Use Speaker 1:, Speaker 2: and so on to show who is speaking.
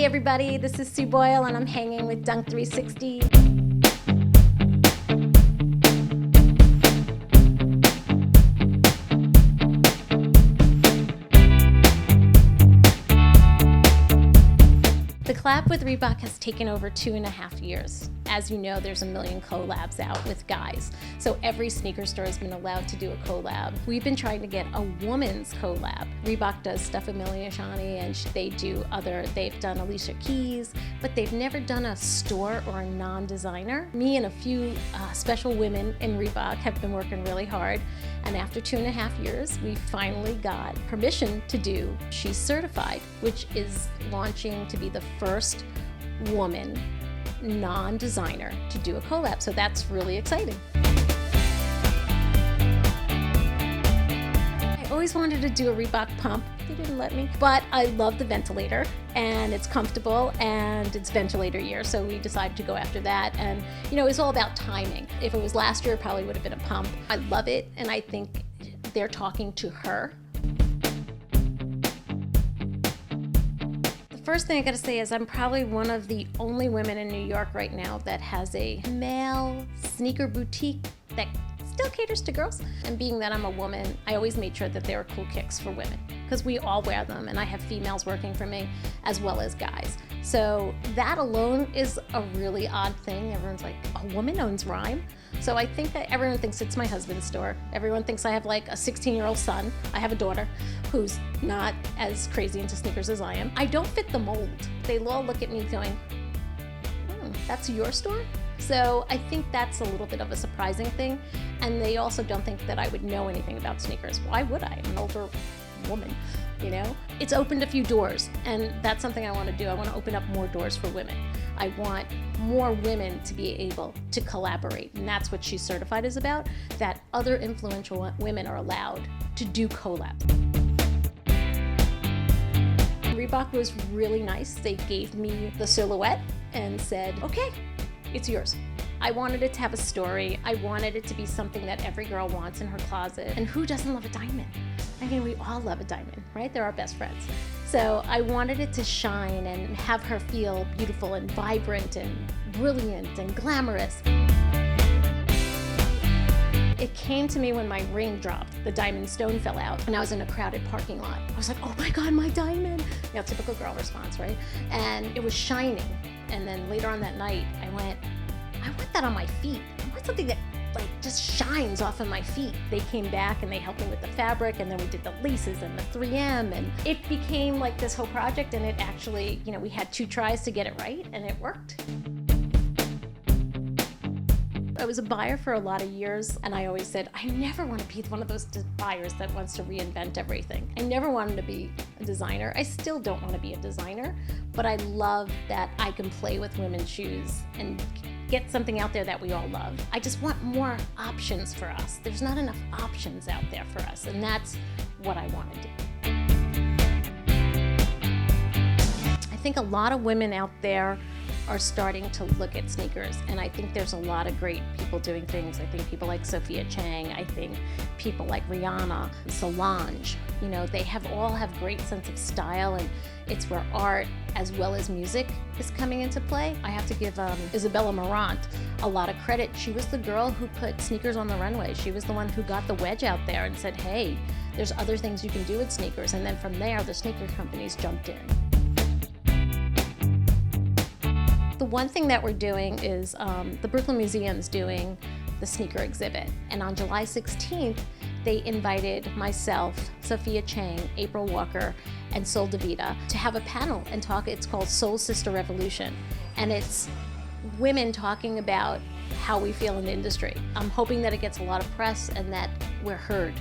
Speaker 1: Hey everybody, this is Sue Boyle and I'm hanging with DUNK360. The collab with Reebok has taken over 2.5 years. As you know, there's a million collabs out with guys. So every sneaker store has been allowed to do a collab. We've been trying to get a woman's collab. Reebok does stuff Amelia Shani and they've done Alicia Keys, but they've never done a store or a non-designer. Me and a few special women in Reebok have been working really hard. And after 2.5 years, we finally got permission to do She's Certified, which is launching to be the first woman non-designer to do a collab. So that's really exciting. I always wanted to do a Reebok pump. They didn't let me, but I love the ventilator and it's comfortable and it's ventilator year. So we decided to go after that. And you know, it's all about timing. If it was last year, it probably would have been a pump. I love it. And I think they're talking to her. First thing I gotta say is I'm probably one of the only women in New York right now that has a male sneaker boutique that still caters to girls. And being that I'm a woman, I always made sure that there were cool kicks for women because we all wear them and I have females working for me as well as guys. So that alone is a really odd thing. Everyone's like, a woman owns Rime? So I think that everyone thinks it's my husband's store. Everyone thinks I have like a 16-year-old son. I have a daughter who's not as crazy into sneakers as I am. I don't fit the mold. They all look at me going, that's your store? So I think that's a little bit of a surprising thing. And they also don't think that I would know anything about sneakers. Why would I? I'm an older woman, you know? It's opened a few doors and that's something I want to do. I want to open up more doors for women. I want more women to be able to collaborate. And that's what She's Certified is about, that other influential women are allowed to do collabs. Reebok was really nice. They gave me the silhouette and said, okay, it's yours. I wanted it to have a story. I wanted it to be something that every girl wants in her closet. And who doesn't love a diamond? I mean, we all love a diamond, right? They're our best friends. So I wanted it to shine and have her feel beautiful and vibrant and brilliant and glamorous. It came to me when my ring dropped, the diamond stone fell out, and I was in a crowded parking lot. I was like, oh my God, my diamond. You know, typical girl response, right? And it was shining. And then later on that night, I want that on my feet. I want something that like just shines off of my feet. They came back and they helped me with the fabric, and then we did the laces and the 3M, and it became like this whole project. And it actually, you know, we had 2 tries to get it right and it worked. I was a buyer for a lot of years, and I always said, I never want to be one of those buyers that wants to reinvent everything. I never wanted to be a designer. I still don't want to be a designer, but I love that I can play with women's shoes and get something out there that we all love. I just want more options for us. There's not enough options out there for us, and that's what I want to do. I think a lot of women out there are starting to look at sneakers, and I think there's a lot of great people doing things. I think people like Sophia Chang, I think people like Rihanna, Solange, you know, they all have great sense of style, and it's where art as well as music is coming into play. I have to give Isabella Marant a lot of credit. She was the girl who put sneakers on the runway. She was the one who got the wedge out there and said, hey, there's other things you can do with sneakers. And then from there, the sneaker companies jumped in. The one thing that we're doing is the Brooklyn Museum's doing the sneaker exhibit. And on July 16th, they invited myself, Sophia Chang, April Walker, and Sol DeVita to have a panel and talk. It's called Soul Sister Revolution. And it's women talking about how we feel in the industry. I'm hoping that it gets a lot of press and that we're heard.